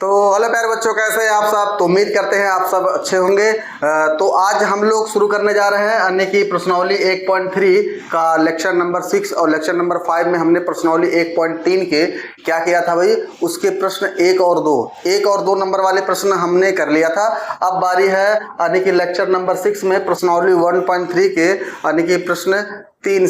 तो हेलो प्यारे बच्चों, कैसे हैं आप सब। तो उम्मीद करते हैं आप सब अच्छे होंगे। तो आज हम लोग शुरू करने जा रहे हैं यानी कि प्रश्नावली 1.3 का लेक्चर नंबर 6 और लेक्चर नंबर 5 में हमने प्रश्नावली 1.3 के क्या किया था भाई, उसके प्रश्न 1 और 2 नंबर वाले प्रश्न हमने कर लिया था। अब बारी है यानी कि लेक्चर नंबर 6 में प्रश्नावली 1.3 के यानी कि प्रश्न 3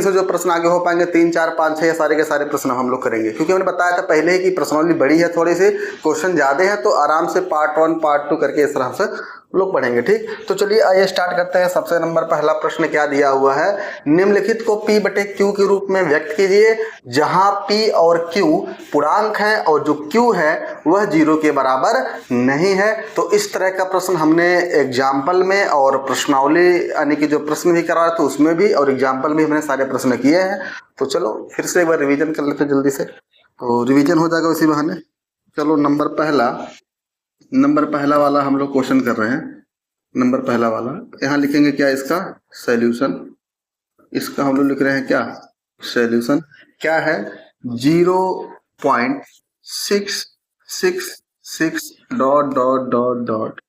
से जो प्रश्न आगे हो पाएंगे, 3, 4, 5, 6 सारे के सारे प्रश्न हम लोग करेंगे, क्योंकि मैंने बताया था पहले ही कि प्रश्नावली बड़ी है, थोड़ी सी क्वेश्चन ज्यादा है, तो आराम से पार्ट 1 पार्ट 2 करके इस तरह से लोग पढ़ेंगे। ठीक, तो चलिए आइए स्टार्ट करते हैं। सबसे नंबर पहला प्रश्न क्या दिया हुआ है, निम्नलिखित को P बटे Q के रूप में व्यक्त कीजिए जहां P और Q पूर्णांक है और जो Q है वह 0 के बराबर नहीं है। तो इस तरह का प्रश्न हमने एग्जाम्पल में और प्रश्नावली यानी कि जो प्रश्न भी करा रहे थे उसमें भी और एग्जाम्पल में हमने सारे प्रश्न किए हैं। तो चलो फिर से एक बार रिवीजन कर लेते जल्दी से, तो रिवीजन हो जाएगा उसी बहाने। चलो नंबर पहला वाला हम लोग क्वेश्चन कर रहे हैं। नंबर पहला वाला यहाँ लिखेंगे क्या, इसका सॉल्यूशन। इसका हम लोग लिख रहे हैं क्या, सॉल्यूशन। क्या है, 0.666 ...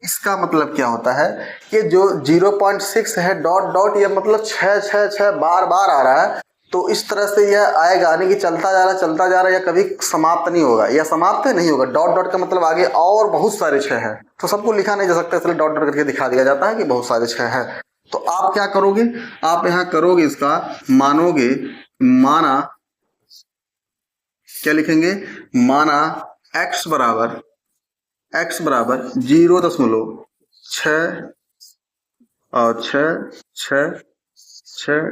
इसका मतलब क्या होता है कि जो 0.6 है डॉट ये मतलब 6 बार बार आ रहा है। तो इस तरह से यह आएगा यानी कि चलता जा रहा है, या कभी समाप्त नहीं होगा, या समाप्त नहीं होगा। डॉट का मतलब आगे और बहुत सारे 6 हैं, तो सबको लिखा नहीं जा सकता, इसलिए डॉट करके दिखा दिया जाता है कि बहुत सारे 6 हैं। तो आप क्या करोगे, आप यहाँ करोगे इसका माना क्या लिखेंगे, माना x बराबर 0.6 और 6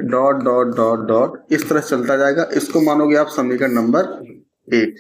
डॉट इस तरह चलता जाएगा। इसको मानोगे आप समीकरण नंबर 1।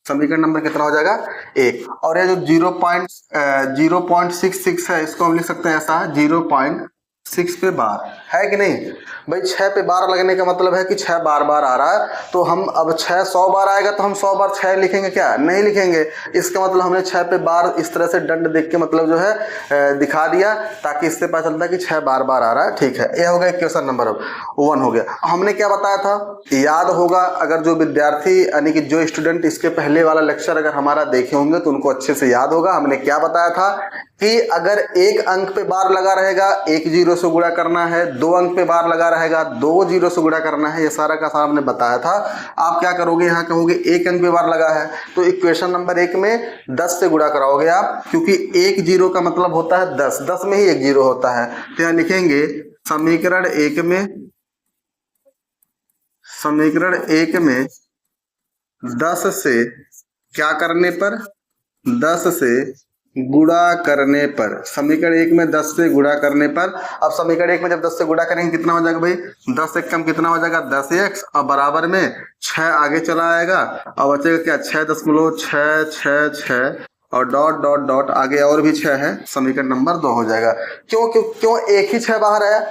समीकरण नंबर कितना हो जाएगा, 1। और ये जो 0.66 है इसको हम लिख सकते हैं ऐसा, 0.6 पे बार है कि नहीं भाई। 6 पे बार लगने का मतलब है कि 6 बार बार आ रहा है। तो हम अब 6 100 बार आएगा तो हम 100 बार 6 लिखेंगे क्या, नहीं लिखेंगे। इसका मतलब हमने 6 पे बार इस तरह से दंड देख के मतलब जो है दिखा दिया, ताकि इससे पता चलता है कि 6 बार बार आ रहा है। ठीक है, यह हो गया क्वेश्चन नंबर 1 हो गया। हमने क्या बताया था, याद होगा अगर जो विद्यार्थी यानी कि जो स्टूडेंट इसके पहले वाला लेक्चर अगर हमारा देखे होंगे तो उनको अच्छे से याद होगा। हमने क्या बताया था कि अगर एक अंक पे बार लगा रहेगा 1 0 से गुणा करना है, 2 अंक पे बार लगा रहेगा 2 0 से गुणा करना है। ये सारा का सारा हमने बताया था। आप क्या करोगे, यहाँ कहोगे 1 अंक पे बार लगा है तो इक्वेशन नंबर 1 में 10 से गुणा कराओगे आप, क्योंकि 1 0 का मतलब होता है 10 में ही 1 0 होता है। तो यहाँ लिखेंगे समीकरण 1 में 10 से क्या करने पर, 10 से गुणा करने पर। समीकरण 1 में 10 से गुणा करने पर। अब समीकरण 1 में जब 10 से गुणा करेंगे कितना हो जाएगा भाई, 10 एक कम कितना हो जाएगा 10x, और बराबर में 6 आगे चला आएगा और बचेगा क्या 6.666 और डॉट आगे और भी 6 है, समीकरण नंबर 2 हो जाएगा। क्यों एक ही 6 बाहर आया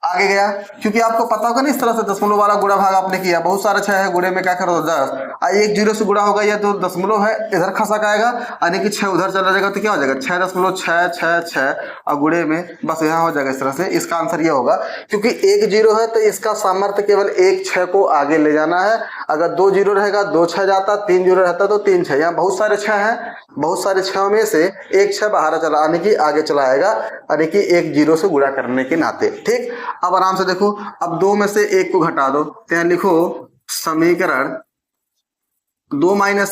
आगे गया, क्योंकि आपको पता होगा ना इस तरह से दशमलव वाला गुणा भाग आपने किया, बहुत सारे 6 है, गुणे में क्या करो 10, 1 0 से गुणा होगा, या तो दशमलव है इधर खसक आएगा यानी कि 6 उधर चला जाएगा, तो क्या हो जाएगा 6.666 और गुणे में बस यहाँ हो जाएगा इस तरह से। इसका आंसर ये होगा, क्योंकि 1 0 है तो इसका सामर्थ्य केवल 1 6 को आगे ले जाना है। अगर 2 0 रहेगा 2 6 जाता, 3 0 रहता तो 3 6, यहाँ बहुत सारे 6 हैं, बहुत सारे 6 में से 1 6 बाहर चला यानी कि आगे चला आएगा, यानी कि 1 0 से गुणा करने के नाते। ठीक, अब आराम से देखो, अब 2 में से 1 को घटा दो, तो यहाँ लिखो समीकरण 2 - 1,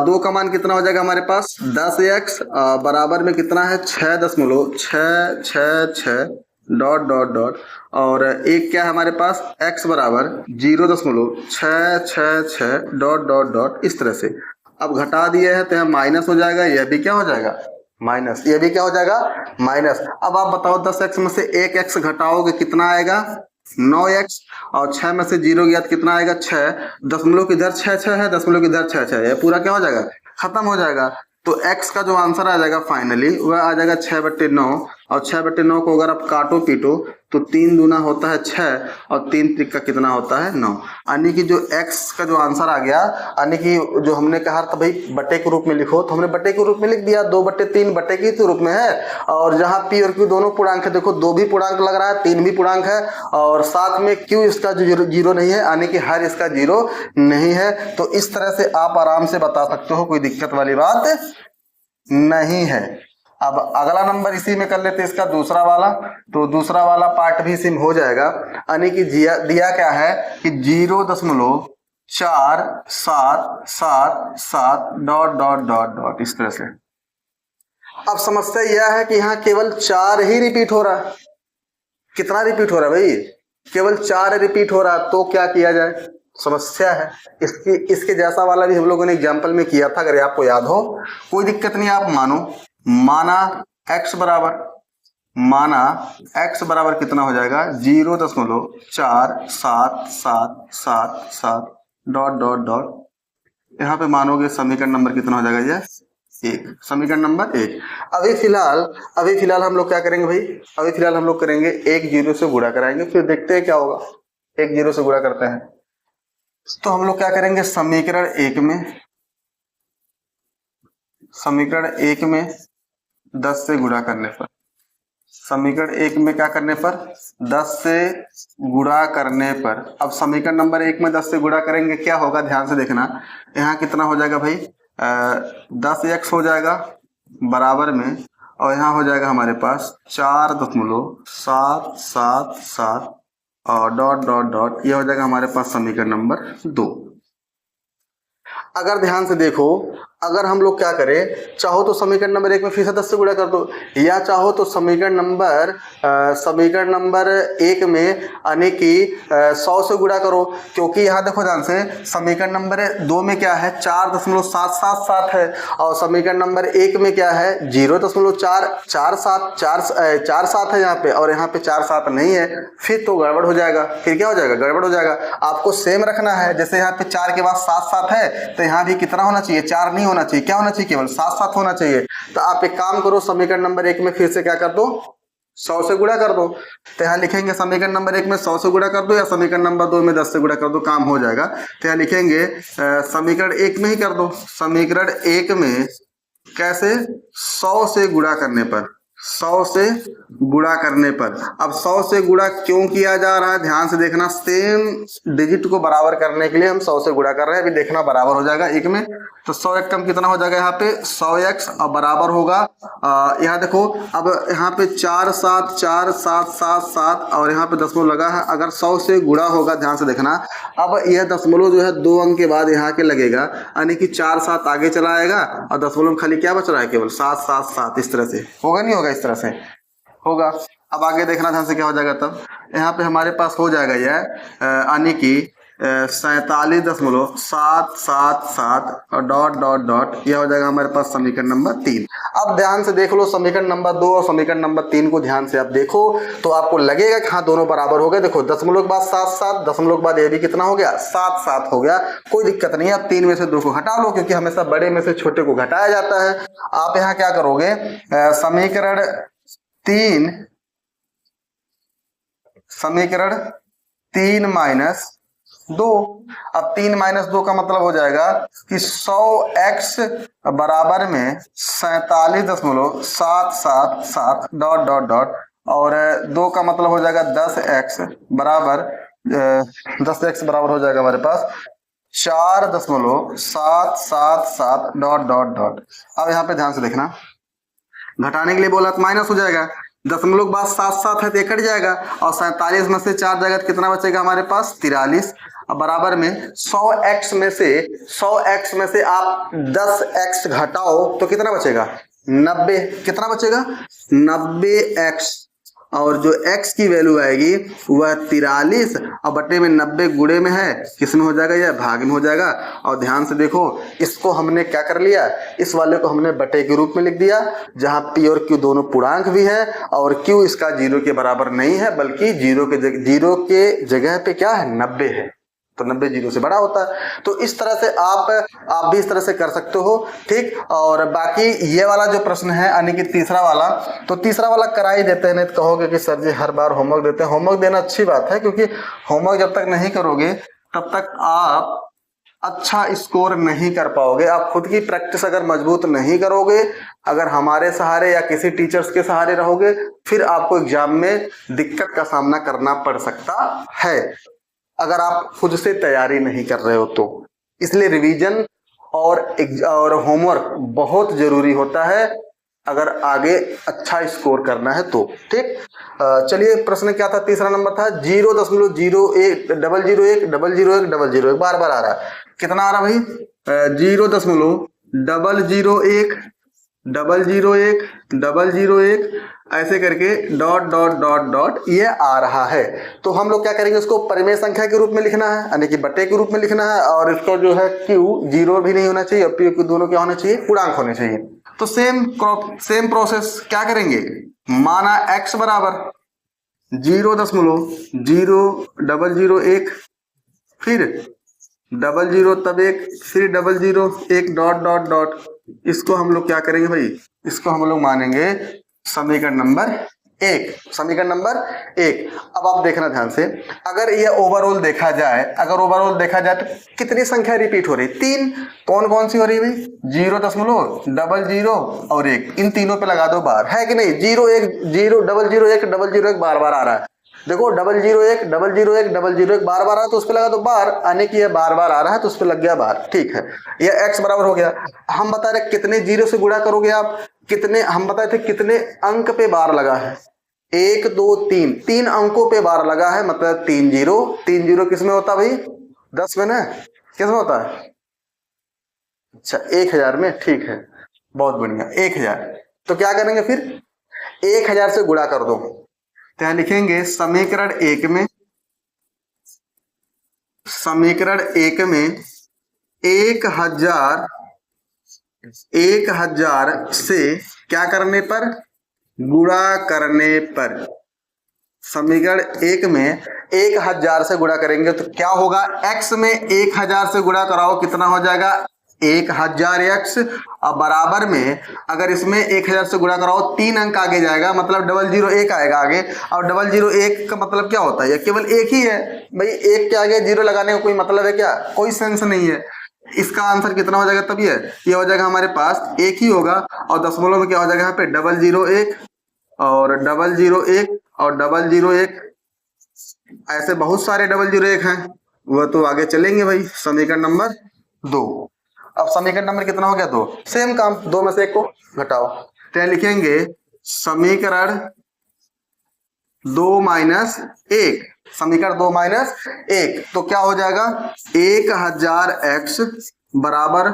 2 का मान कितना हो जाएगा हमारे पास 10x, बराबर में कितना है 6.666 डॉट और एक क्या है हमारे पास x बराबर 0.666 डॉट इस तरह से। अब घटा दिए हैं तो यहाँ माइनस हो जाएगा, यह भी क्या हो जाएगा माइनस, ये भी क्या हो जाएगा माइनस। अब आप बताओ 10x में से 1x घटाओगे कितना आएगा 9x, और 6 में से 0 गया तो कितना आएगा 6, दशमलव की इधर 6 है, दशमलव की इधर 6 है, ये पूरा क्या हो जाएगा खत्म हो जाएगा। तो x का जो आंसर आ जाएगा फाइनली वह आ जाएगा 6/9 और 6/9 को अगर आप काटो पीटो तो 3 दूना होता है 6 और 3 त्रिक का कितना होता है 9। यानी कि जो x का जो आंसर आ गया, यानी कि जो हमने कहा था भाई बटे के रूप में लिखो, तो हमने बटे के रूप में लिख दिया, 2/3 बटे के रूप में है। और जहाँ p और q दोनों पूर्णांक है, देखो 2 भी पूर्णांक लग रहा है, 3 भी पूर्णांक है, और साथ में q इसका जो जीरो नहीं है, यानी कि हर इसका जीरो नहीं है। तो इस तरह से आप आराम से बता सकते हो, कोई दिक्कत वाली बात नहीं है। अब अगला नंबर इसी में कर लेते हैं, इसका दूसरा वाला। तो दूसरा वाला पार्ट भी इसी में हो जाएगा, यानी कि दिया क्या है कि 0.4777 डॉट डॉट डॉट डॉट इस तरह से। अब समस्या यह है कि यहाँ केवल 4 ही रिपीट हो रहा है। कितना रिपीट हो रहा है भाई? केवल 4 रिपीट हो रहा है। तो क्या किया जाए, समस्या है। इसके जैसा वाला भी हम लोगों ने एग्जाम्पल में किया था, अगर आपको याद हो। कोई दिक्कत नहीं, आप माना x बराबर कितना हो जाएगा 0.4777 डॉट डॉट डॉट। यहाँ पे मानोगे समीकरण नंबर कितना हो जाएगा ये 1, समीकरण नंबर 1। अभी फिलहाल हम लोग क्या करेंगे भाई, अभी फिलहाल हम लोग करेंगे 1 0 से गुणा कराएंगे, फिर देखते हैं क्या होगा। 1 0 से गुणा करते हैं तो हम लोग क्या करेंगे, समीकरण 1 में 10 से गुणा करने पर, समीकरण 1 में क्या करने पर 10 से गुणा करने पर। अब समीकरण नंबर 1 में 10 से गुणा करेंगे, क्या होगा ध्यान से देखना। यहाँ कितना हो जाएगा भाई 10x हो जाएगा बराबर में, और यहाँ हो जाएगा हमारे पास 4.777 और डॉट डॉट डॉट, ये हो जाएगा हमारे पास समीकरण नंबर 2। अगर ध्यान से देखो, अगर हम लोग क्या करें, चाहो तो समीकरण नंबर 1 में फिर से 10 से गुणा कर दो, या चाहो तो समीकरण नंबर 1 में यानी कि 100 से गुणा करो। क्योंकि यहाँ देखो ध्यान से, समीकरण नंबर 2 में क्या है 4.777 है, और समीकरण नंबर 1 में क्या है 0.447 है यहाँ पे, और यहाँ पे 47 नहीं है। फिर तो गड़बड़ हो जाएगा, फिर क्या हो जाएगा, गड़बड़ हो जाएगा। आपको सेम रखना है, जैसे यहाँ पे 4 के बाद 7 है, तो यहाँ भी कितना होना चाहिए 4 नहीं होना चाहिए, क्या होना चाहिए, केवल 7 होना चाहिए। तो आप एक काम करो, समीकरण नंबर 1 में फिर से क्या कर दो 100 से गुणा कर दो। तो यहाँ लिखेंगे समीकरण नंबर 1 में 100 से गुणा कर दो, या समीकरण नंबर 2 में 10 से गुणा कर दो, काम हो जाएगा। तो यहाँ लिखेंगे समीकरण 1 में ही कर दो। समीकरण 1 में कैसे, 100 से गुणा करने पर, 100 से गुणा करने पर। अब 100 से गुणा क्यों किया जा रहा है, ध्यान से देखना। सेम डिजिट को बराबर करने के लिए हम 100 से गुणा कर रहे हैं। अभी देखना बराबर हो जाएगा 1 में, तो 100 एक कम कितना हो जाएगा यहाँ पे 100x, और बराबर होगा यहाँ देखो, अब यहाँ पे 4.74777 और यहाँ पे दशमलव लगा है। अगर 100 से गुणा होगा, ध्यान से देखना, अब यह दशमलव जो है 2 अंक के बाद यहाँ के लगेगा, यानी कि 4 7 आगे चला आएगा, और दशमलव खाली क्या बच रहा है केवल 777। इस तरह से होगा, नहीं होगा, इस तरह से होगा। अब आगे देखना ध्यान से क्या हो जाएगा, तब यहाँ पे हमारे पास हो जाएगा यह यानी कि 47.777 और डॉट डॉट डॉट, यह हो जाएगा हमारे पास समीकरण नंबर 3। अब ध्यान से देख लो समीकरण नंबर 2 और समीकरण नंबर 3 को ध्यान से आप देखो, तो आपको लगेगा कि हाँ दोनों बराबर हो गए। देखो दशमलव के बाद 7 दशमलव के बाद ये भी कितना हो गया 7 हो गया, कोई दिक्कत नहीं है। अब 3 में से 2 को हटा लो, क्योंकि हमेशा बड़े में से छोटे को घटाया जाता है। आप यहाँ क्या करोगे, समीकरण 3 माइनस 2। अब 3 माइनस 2 का मतलब हो जाएगा कि 100x बराबर में 47.777 डॉट डॉट डॉट, और 2 का मतलब हो जाएगा 10x बराबर 10x बराबर हो जाएगा हमारे पास 4.777 डॉट डॉट डॉट। अब यहाँ पे ध्यान से देखना, घटाने के लिए बोला तो माइनस हो जाएगा, दशमलव के बाद 7 है तो कट जाएगा, और 47 में से 4 जाएगा तो कितना बचेगा हमारे पास 43। अब बराबर में 100x में से आप 10x घटाओ तो कितना बचेगा 90। कितना बचेगा 90x, और जो x की वैल्यू आएगी वह 43, और बटे में 90 गुणे में है, किस में हो जाएगा, यह भाग में हो जाएगा। और ध्यान से देखो, इसको हमने क्या कर लिया, इस वाले को हमने बटे के रूप में लिख दिया, जहां p और q दोनों पूर्णांक भी है, और q इसका 0 के बराबर नहीं है, बल्कि 0 के जगह पे क्या है 90 है। तो 90 जीरो से बड़ा होता है। तो इस तरह से आप भी इस तरह से कर सकते हो, ठीक। और बाकी ये वाला जो प्रश्न है यानी कि तीसरा वाला, तो तीसरा वाला करा ही देते हैं। नहीं तो कहोगे कि सर जी हर बार होमवर्क देते हैं। होमवर्क देना अच्छी बात है, क्योंकि होमवर्क जब तक नहीं करोगे तब तक आप अच्छा स्कोर नहीं कर पाओगे। आप खुद की प्रैक्टिस अगर मजबूत नहीं करोगे, अगर हमारे सहारे या किसी टीचर्स के सहारे रहोगे, फिर आपको एग्जाम में दिक्कत का सामना करना पड़ सकता है, अगर आप खुद से तैयारी नहीं कर रहे हो तो। इसलिए रिवीजन और होमवर्क बहुत जरूरी होता है अगर आगे अच्छा स्कोर करना है तो, ठीक। चलिए प्रश्न क्या था, तीसरा नंबर था 0.01 0.001 बार बार आ रहा है। कितना आ रहा भाई, 0.001 ऐसे करके डॉट डॉट डॉट डॉट ये आ रहा है। तो हम लोग क्या करेंगे, उसको परिमेय संख्या के रूप में लिखना है, यानी कि बटे के रूप में लिखना है। और इसको जो है क्यू जीरो भी नहीं होना चाहिए और पी क्यू दोनों क्या होना चाहिए, पूर्णांक होने चाहिए। तो सेम प्रोसेस क्या करेंगे, माना x बराबर 0.001, फिर 00 तब 1, फिर 001 डॉट डॉट डॉट। इसको हम लोग क्या करेंगे भाई, इसको हम लोग मानेंगे समीकरण नंबर 1। समीकरण नंबर 1। अब आप देखना ध्यान से, अगर ये ओवरऑल देखा जाए, तो कितनी संख्या रिपीट हो रही, 3। कौन कौन सी हो रही है भाई, 0.00 और 1, इन तीनों पे लगा दो बार, है कि नहीं। 0.001 बार बार आ रहा है। देखो 0.001 बार बार आ रहा है तो उस पर लगा दो बार, आने की ये बार बार आ रहा है तो उस पर लग गया बार, ठीक है। ये x बराबर हो गया। हम बता रहे कितने जीरो से गुणा करोगे आप, कितने, हम बताए थे कितने अंक पे बार लगा है, 1 2 3, 3 अंकों पे बार लगा है, मतलब 3 जीरो किस में होता भाई, 10 में ना, किस में होता है, अच्छा 1000 में, ठीक है, बहुत बढ़िया, 1000। तो क्या करेंगे फिर, 1000 से गुणा कर दो, तो यहां लिखेंगे समीकरण 1 में 1000 से क्या करने पर, गुणा करने पर। समीकरण 1 में 1000 से गुणा करेंगे तो क्या होगा, x में 1000 से गुणा कराओ, कितना हो जाएगा 1000x, और बराबर में अगर इसमें 1000 से गुणा कराओ 3 अंक आगे जाएगा, मतलब 001 आएगा आगे। और 001 का मतलब क्या होता है, ये केवल एक ही है भाई, एक के आगे जीरो लगाने का कोई मतलब है क्या, कोई सेंस नहीं है। इसका आंसर कितना हो जाएगा, तब ये हो जाएगा हमारे पास एक ही होगा, और दशमलव में क्या हो जाएगा यहाँ पे 001 और 001 और 001, ऐसे बहुत सारे 001 हैं, वह तो आगे चलेंगे भाई। समीकरण नंबर 2। अब समीकरण नंबर कितना हो गया, 2। सेम काम, 2 में से 1 को घटाओ, तो लिखेंगे समीकरण 2 माइनस 1, समीकरण 2 माइनस 1, तो क्या हो जाएगा 1000x बराबर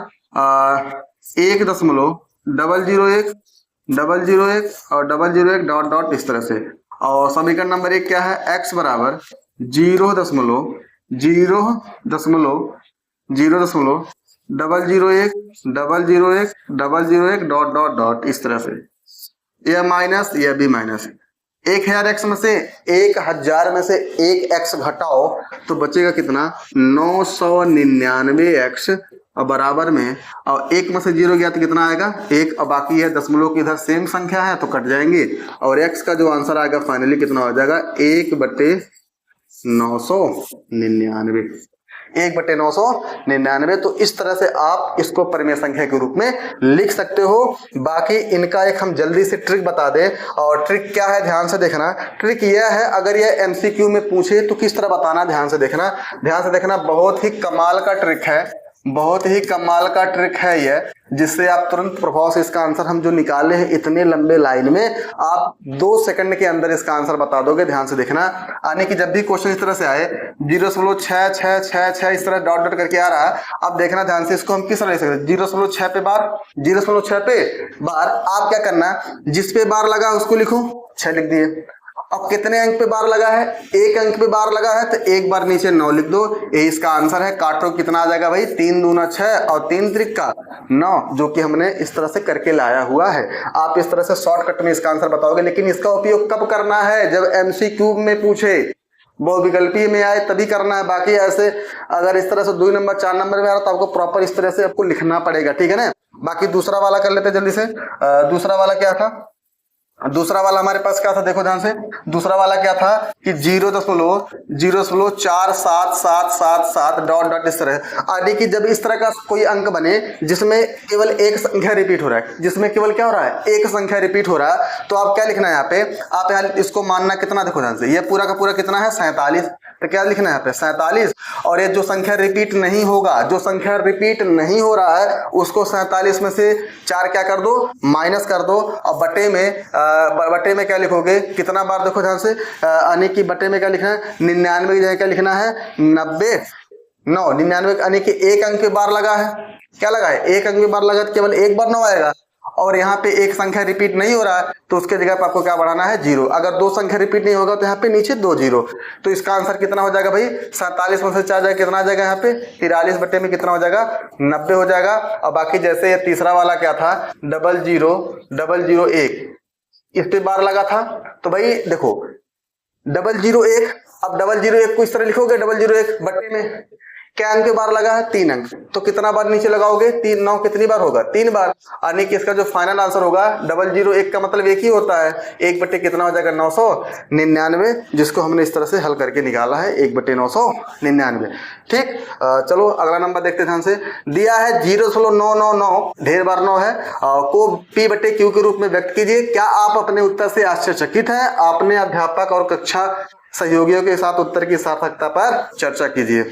1.001 और 001 डॉट डॉट इस तरह से। और समीकरण नंबर 1 क्या है, x बराबर 0.001 डॉट डॉट डॉट इस तरह से, यह माइनस यह भी माइनस। 1000x में से 1000 में से 1x घटाओ तो बचेगा कितना, 999x, और बराबर में, और 1 में से 0 गया तो कितना आएगा 1, और बाकी है दशमलव की इधर सेम संख्या है तो कट जाएंगे, और x का जो आंसर आएगा फाइनली कितना हो जाएगा 1/999, 1/999। तो इस तरह से आप इसको परिमेय संख्या के रूप में लिख सकते हो। बाकी इनका एक हम जल्दी से ट्रिक बता दें, और ट्रिक क्या है ध्यान से देखना। ट्रिक यह है, अगर यह एमसीक्यू में पूछे तो किस तरह बताना, ध्यान से देखना, बहुत ही कमाल का ट्रिक है, बहुत ही कमाल का ट्रिक है यह, जिससे आप तुरंत प्रभाव से इसका आंसर हम जो निकाले हैं इतने लंबे लाइन में, आप 2 सेकंड के अंदर इसका आंसर बता दोगे। ध्यान से देखना, आने की जब भी क्वेश्चन इस तरह से आए 0.66666 इस तरह डॉट डॉट करके आ रहा है, आप देखना ध्यान से, इसको हम किस तरह लिख सकते हैं, 0.6 पे बार, 0.6 पे बार। आप क्या करना, जिस पे बार लगा उसको लिखो, 6 लिख दिए। अब कितने अंक पे बार लगा है, 1 अंक पे बार लगा है तो 1 बार नीचे 9 लिख दो, ये इसका आंसर है। काटो कितना आ जाएगा भाई, 3 दूना 6 और 3 त्रिका 9, जो कि हमने इस तरह से करके लाया हुआ है। आप इस तरह से शॉर्टकट में इसका आंसर बताओगे, लेकिन इसका उपयोग कब करना है, जब एमसीक्यू में पूछे, बहुविकल्पीय में आए तभी करना है, बाकी ऐसे अगर इस तरह से 2 नंबर 4 नंबर में आ रहा तो आपको प्रॉपर इस तरह से आपको लिखना पड़ेगा, ठीक है ना। बाकी दूसरा वाला कर लेते जल्दी से। दूसरा वाला क्या था, दूसरा वाला हमारे पास क्या था, देखो ध्यान से। दूसरा वाला क्या था कि 0.0477777 डॉट डॉट इस तरह। यानी कि जब इस तरह का कोई अंक बने जिसमें केवल एक संख्या रिपीट हो रहा है, जिसमें केवल क्या हो रहा है, एक संख्या रिपीट हो रहा है, तो आप क्या लिखना है यहाँ पे, आप यहाँ इसको मानना कितना, देखो ध्यान से, ये पूरा का पूरा कितना है 47, तो क्या लिखना है यहाँ पे 47। और ये जो संख्या रिपीट नहीं होगा, जो संख्या रिपीट नहीं हो रहा है उसको 47 में से 4 क्या कर दो, माइनस कर दो। और बटे में क्या लिखोगे, कितना बार, देखो ध्यान से, यानी कि बटे में क्या लिखना है, 99 की जगह क्या लिखना है 90 9। 99 यानी कि एक अंक पे बार लगा है, क्या लगा है, एक अंक पे बार लगा तो केवल एक बार 9 आएगा। और यहाँ पे एक संख्या रिपीट नहीं हो रहा है तो उसके जगह पे आपको क्या बढ़ाना है 0। अगर 2 संख्या रिपीट नहीं होगा तो यहाँ पे नीचे 2 0। तो इसका आंसर कितना हो जाएगा भाई, 47 में से 4 जाएगा, कितना आ जाएगा यहाँ पे 43 बटे में कितना हो जाएगा 90 हो जाएगा। और बाकी जैसे ये तीसरा वाला क्या था 00001, इस पे बार लगा था, तो भाई देखो 001, अब 001 को इस तरह लिखोगे 001 बटे में क्या अंक के बार लगा है 3 अंक, तो कितना बार नीचे लगाओगे 3 9 कितनी बार होगा 3 बार। यानी कि इसका जो फाइनल आंसर होगा 001 का मतलब एक ही होता है, 1 बटे कितना हो जाएगा 999, जिसको हमने इस तरह से हल करके निकाला है 1 बटे 999। ठीक, चलो अगला नंबर देखते ध्यान से। दिया है 0.999 ढेर बार 9 है को P बटे Q के रूप में व्यक्त कीजिए। क्या आप अपने उत्तर से आश्चर्यचकित हैं? आपने अध्यापक और कक्षा सहयोगियों के साथ उत्तर की सार्थकता पर चर्चा कीजिए।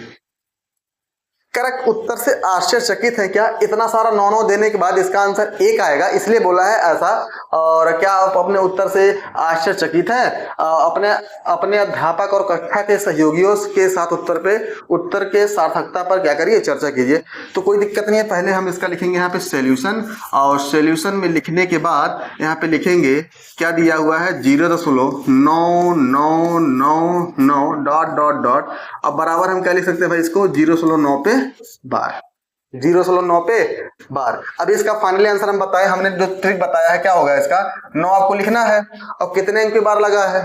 करेक्ट उत्तर से आश्चर्यचकित है क्या, इतना सारा 9 देने के बाद इसका आंसर 1 आएगा, इसलिए बोला है ऐसा। और क्या आप अपने उत्तर से आश्चर्यचकित हैं? अपने अध्यापक और कक्षा के सहयोगियों के साथ उत्तर के सार्थकता पर क्या करिए, चर्चा कीजिए। तो कोई दिक्कत नहीं है, पहले हम इसका लिखेंगे यहाँ पे सॉल्यूशन, और सॉल्यूशन में लिखने के बाद यहाँ पे लिखेंगे क्या दिया हुआ है 0.999 डॉट डॉट डॉट। अब बराबर हम क्या लिख सकते हैं भाई, इसको 0.9 पे बार, 0.9 पे बार। अब इसका फाइनली आंसर हम बताए, हमने जो ट्रिक बताया है क्या होगा, इसका 9 आपको लिखना है और कितने अंक पे बार लगा है,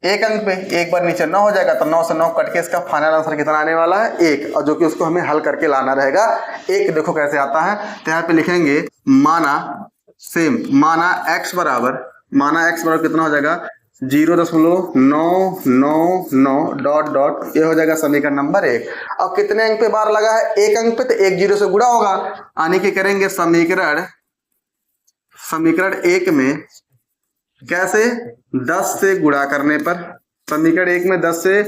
एक अंक पे, एक बार नीचे 9 हो जाएगा, तो 9 से 9 कट के इसका फाइनल आंसर कितना आने वाला है 1, और जो कि उसको हमें हल करके लाना रहेगा 1। देखो कैसे आता है, तो यहाँ पे लिखेंगे माना x बराबर कितना हो जाएगा 0.999 डॉट डॉट, ये हो जाएगा समीकरण नंबर 1। अब कितने अंक पे बार लगा है, एक अंक पे, तो 1 0 से गुणा होगा, यानी कि करेंगे समीकरण 1 में कैसे 10 से गुणा करने पर, समीकरण 1 में 10 से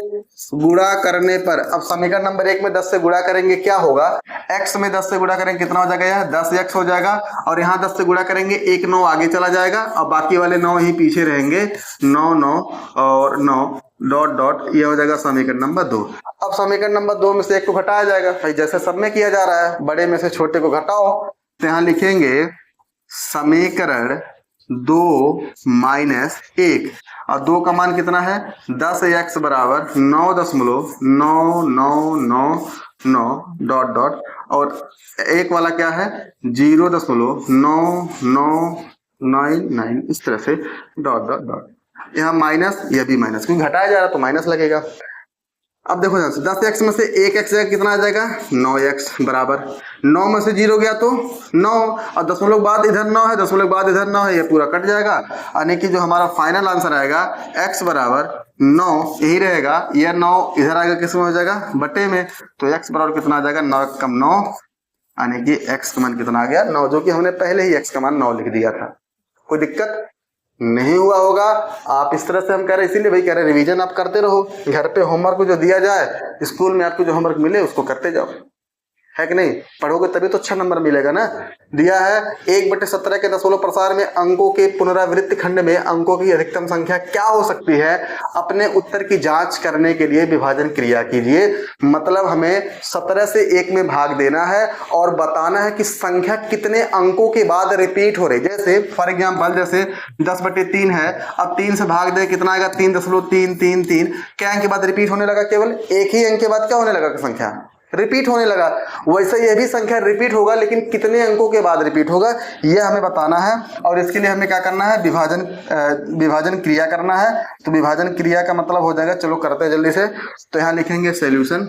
गुणा करने पर। अब समीकरण नंबर 1 में 10 से गुणा करेंगे क्या होगा, x में 10 से गुणा करेंगे कितना हो जाएगा, यह 10x हो जाएगा, और यहाँ 10 से गुणा करेंगे 1 9 आगे चला जाएगा और बाकी वाले 9 ही पीछे रहेंगे, 9 9 और 9 डॉट डॉट, ये हो जाएगा समीकरण नंबर 2। अब समीकरण नंबर 2 में से 1 को घटाया जाएगा, भाई जैसे सब में किया जा रहा है, बड़े में से छोटे को घटाओ, तो यहाँ लिखेंगे समीकरण 2 माइनस 1, और 2 का मान कितना है 10x बराबर 9.9999 डॉट डॉट, और 1 वाला क्या है 0.9999 इस तरह से डॉट डॉट डॉट, यहाँ माइनस, यह भी माइनस, क्योंकि घटाया जा रहा तो माइनस लगेगा। अब देखो 10x में से 1x जाएगा कितना आ जाएगा 9x बराबर 9 में से 0 गया तो 9, और दशमलव बाद इधर 9 है, दशमलव बाद इधर 9 है, ये पूरा कट जाएगा, यानी कि जो हमारा फाइनल आंसर आएगा x बराबर 9 यही रहेगा, यह 9 इधर आएगा किस में हो जाएगा बटे में, तो x बराबर कितना आ जाएगा 9 कम 9, यानी कि x का मान कितना आ गया 9, जो कि हमने पहले ही x का मान 9 लिख दिया था। कोई दिक्कत नहीं हुआ होगा। आप इस तरह से हम कह रहे हैं, इसीलिए भाई कह रहे हैं रिवीजन आप करते रहो, घर पे होमवर्क जो दिया जाए, स्कूल में आपको जो होमवर्क मिले उसको करते जाओ, है कि नहीं, पढ़ोगे तभी तो अच्छा नंबर मिलेगा ना। दिया है 1/17 के दशमलव प्रसार में अंकों के पुनरावृत्ति खंड में अंकों की अधिकतम संख्या क्या हो सकती है, अपने उत्तर की जांच करने के लिए विभाजन क्रिया कीजिए। मतलब हमें 17 से 1 में भाग देना है और बताना है कि संख्या कितने अंकों के बाद रिपीट हो रही। जैसे फॉर एग्जाम्पल जैसे 10/3 है, अब 3 से भाग दे कितना आएगा 3.333, क्या अंक के बाद रिपीट होने लगा, केवल एक ही अंक के बाद क्या होने लगा संख्या रिपीट होने लगा। वैसे ये भी संख्या रिपीट होगा, लेकिन कितने अंकों के बाद रिपीट होगा ये हमें बताना है। और इसके लिए हमें क्या करना है, विभाजन क्रिया करना है। तो विभाजन क्रिया का मतलब हो जाएगा, चलो करते हैं जल्दी से। तो यहाँ लिखेंगे सॉल्यूशन।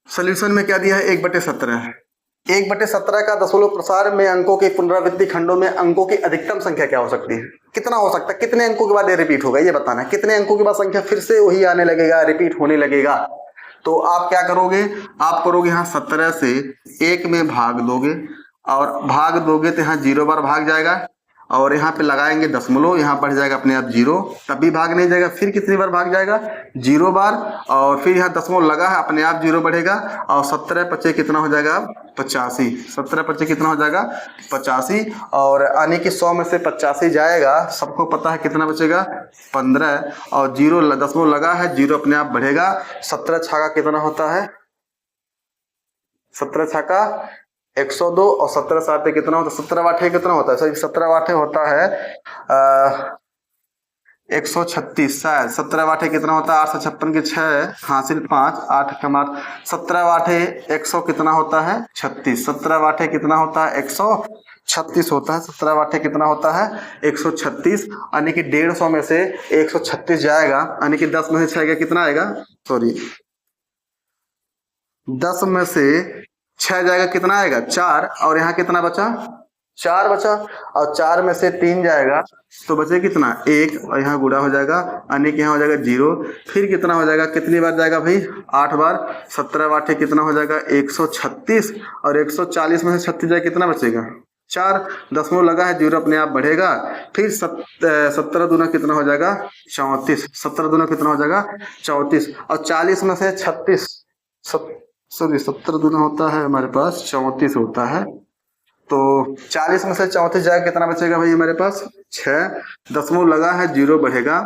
सॉल्यूशन में क्या दिया है, 1/17। 1/17 का दशमलव प्रसार में अंकों के पुनरावृत्ति खंडों में अंकों की अधिकतम संख्या क्या हो सकती है, कितना हो सकता है, कितने अंकों के बाद ये रिपीट होगा ये बताना है। कितने अंकों के बाद संख्या फिर से वही आने लगेगा, रिपीट होने लगेगा। तो आप क्या करोगे, आप करोगे यहाँ 17 से 1 में भाग दोगे, और भाग दोगे तो यहाँ 0 बार भाग जाएगा, और यहाँ पे लगाएंगे दशमलव, यहाँ बढ़ जाएगा अपने आप 0, तभी भाग नहीं जाएगा। फिर कितनी बार भाग जाएगा, 0 बार, और फिर यहाँ दशमलव लगा है, अपने आप 0 बढ़ेगा, और 17×5 कितना हो जाएगा, 85। 17×5 कितना हो जाएगा, 85। और यानी कि 100 में से 85 जाएगा, सबको पता है कितना बचेगा, 15, और 0 दशमलव लगा है, 0 अपने आप बढ़ेगा। 17 छाका कितना होता है, 17 छाका 102, और 17 साते कितना होता है, 17 आठे कितना होता है, सॉरी 17 आठे होता है 136 शायद। 17 आठे कितना होता है, 8 से 56 के 6 हासिल 5, 8 कम 8, 17 आठे 100 कितना होता है, 36। 17 आठे कितना होता है, 136 होता है। 17 आठे कितना होता है, 136, यानी कि 150 में से 136 जाएगा, यानी कि 10 में से 6 कितना आएगा, सॉरी 10 में से 6 जाएगा, कितना आएगा, 4, और यहाँ कितना बचा, 4 बचा, और 4 में से 3 जाएगा तो बचे कितना, 1, और यहाँ गुणा हो जाएगा, यानी कि यहाँ हो जाएगा 0। फिर कितना हो जाएगा, कितनी बार जाएगा भाई, 8 बार। 17 आठे कितना हो जाएगा, 136, और 140 में से 36 जाएगा, कितना बचेगा, 4, दशमलव लगा है, 0 अपने आप बढ़ेगा। फिर 17 दूना कितना हो जाएगा, 34। 17 दूना कितना हो जाएगा, 34, और 40 में से 36, सॉरी 17 दूना होता है हमारे पास 34 होता है, तो 40 में से 34 जाएगा, कितना बचेगा भाई हमारे पास, 6, दशमलव लगा है, 0 बढ़ेगा,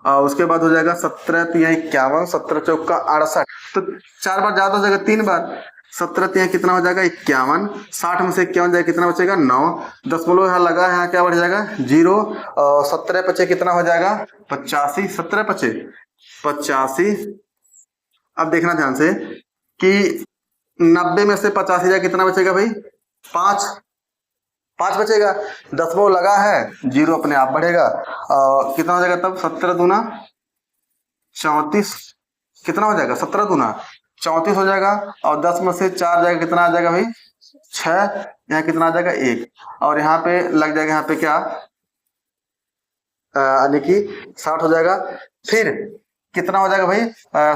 और उसके बाद हो जाएगा 17 तिया 51, 17 चौका 68, तो 4 बार ज्यादा हो जाएगा, 3 बार। 17 तिया कितना हो जाएगा, 51, 60 में से 51 जाएगा, कितना बचेगा, 9, दशमलव यहाँ लगा है, यहाँ क्या बढ़ जाएगा, 0, और 17×5 कितना हो जाएगा, 85। 17×5 85। अब देखना ध्यान से कि 90 में से 85 जाए, कितना बचेगा भाई, 5 बचेगा, दशमलव लगा है, 0 अपने आप बढ़ेगा, कितना हो जाएगा तब, 17 दूना 34, कितना हो जाएगा, 17 दूना 34 हो जाएगा, और 10 में से 4 जाएगा, कितना आ जाएगा भाई, 6, यहाँ कितना आ जाएगा, 1, और यहाँ पे लग जाएगा, यहाँ पे क्या, यानी कि 60 हो जाएगा। फिर कितना हो जाएगा भाई,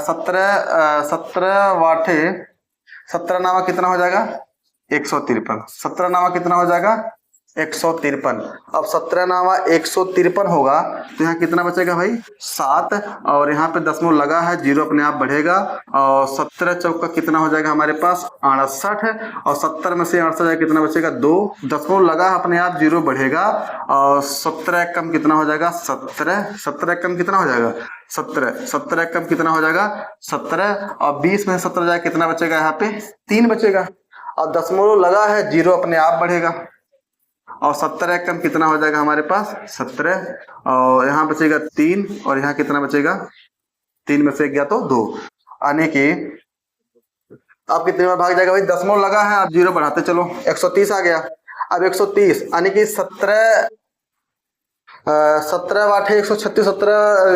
17 वाटे 17 नामा कितना हो जाएगा, 153। 17 नामा कितना हो जाएगा, 153। अब 17 नामा 153 होगा, तो यहाँ कितना बचेगा भाई, 7, और यहाँ पे दशमलव लगा है, 0 अपने आप बढ़ेगा, और 17 चौका कितना हो जाएगा हमारे पास, 68, और 70 में से 68 जाएगा, कितना बचेगा, 2, दशमलव लगा है, अपने आप 0 बढ़ेगा, और 17 कम कितना हो जाएगा, 17, 17 कम कितना हो जाएगा, 17, 17 कम कितना हो जाएगा, 17, और 20 में से 17 जाएगा, कितना बचेगा, यहाँ पे 3 बचेगा, और दशमलव लगा है, 0 अपने आप बढ़ेगा, और 17 कम कितना हो जाएगा हमारे पास, 17, और यहाँ बचेगा 3, और यहाँ कितना बचेगा, 3 में से गया तो 2, यानी कि अब कितने बार भाग जाएगा भाई, दशमलव लगा है, आप 0 बढ़ाते चलो, 130 आ गया। अब 130 यानी कि 17 वाठे 136,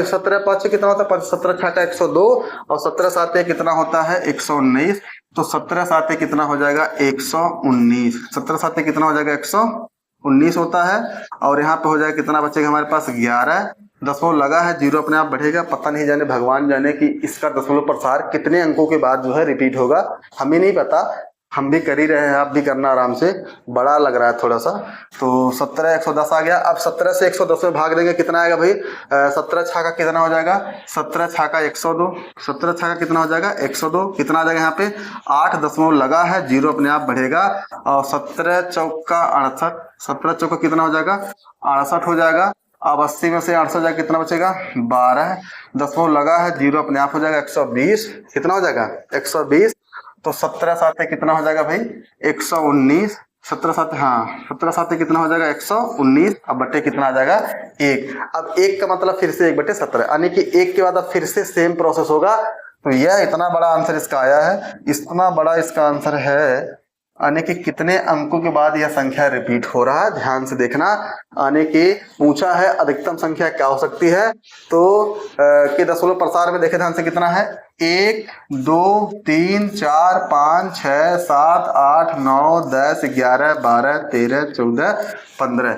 17 5 कितना होता है, 17 छाका 102, और 17 साते कितना होता है, 119, तो 17 साते कितना हो जाएगा, 119। 17 साते कितना हो जाएगा, 119 होता है, और यहाँ पे हो जाएगा, कितना बचेगा हमारे पास, 11, दशमलव लगा है, 0 अपने आप बढ़ेगा, पता नहीं जाने भगवान जाने कि इसका दशमलव प्रसार कितने अंकों के बाद जो है रिपीट होगा, हमें नहीं पता, हम भी कर ही रहे हैं, आप भी करना आराम से, बड़ा लग रहा है थोड़ा सा। तो 17 110 आ गया। अब 17 से 110 में भाग देंगे, कितना आएगा भाई, 17 छाका कितना हो जाएगा, 17 छाका 102, 17 छाका कितना हो जाएगा, 102, कितना आ जाएगा यहाँ पे, 8, दशमलव लगा है, 0 अपने आप बढ़ेगा, और 17 चौका 68, 17 चौका कितना हो जाएगा, 68 हो जाएगा। अब 80 में से 800 जाएगा, कितना बचेगा, 12, दशमलव लगा है, 0 अपने आप हो जाएगा, 120, कितना हो जाएगा, 120, तो 17 साते कितना हो जाएगा भाई, 119, 17 साते, हाँ 17 साते कितना हो जाएगा, 119, अब बटे कितना आ जाएगा, 1। अब 1 का मतलब फिर से 1/17, यानी कि 1 के बाद अब फिर से सेम प्रोसेस होगा, तो यह इतना बड़ा आंसर इसका आया है, इतना बड़ा इसका आंसर है। आने के कितने अंकों के बाद यह संख्या रिपीट हो रहा है, ध्यान से देखना। आने के पूछा है अधिकतम संख्या क्या हो सकती है, तो के दशमलव प्रसार में देखे ध्यान से कितना है, 1 2 3 4 5 6 7 8 9 10 11 12 13 14 15।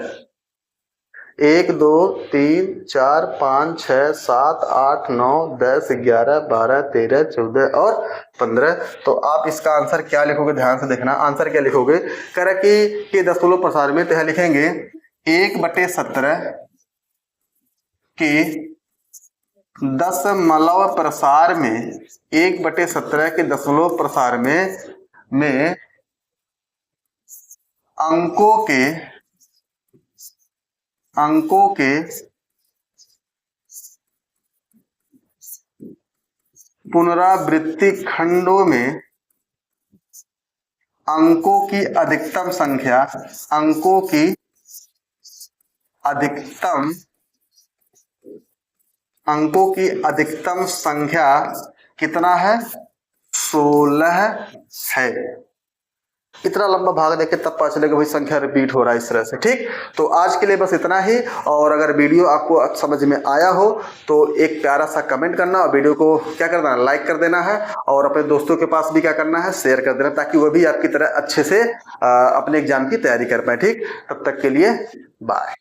1 2 3 4 5 6 7 8 9 10 11 12 13 14 और 15। तो आप इसका आंसर क्या लिखोगे, ध्यान से देखना। आंसर क्या लिखोगे, कह रहा कि दशमलव प्रसार में तो लिखेंगे 1/17 के दशमलव प्रसार में, 1/17 के दशमलव प्रसार में अंकों के पुनरावृत्ति खंडों में अंकों की अधिकतम संख्या कितना है, 16 है। इतना लंबा भाग देखे तब पता चलेगा भाई संख्या रिपीट हो रहा है इस तरह से। ठीक, तो आज के लिए बस इतना ही। और अगर वीडियो आपको समझ में आया हो तो एक प्यारा सा कमेंट करना और वीडियो को क्या करना है, लाइक कर देना है। और अपने दोस्तों के पास भी क्या करना है, शेयर कर देना, ताकि वह भी आपकी तरह अच्छे से अपने एग्जाम की तैयारी कर पाए। ठीक, तब तक के लिए बाय।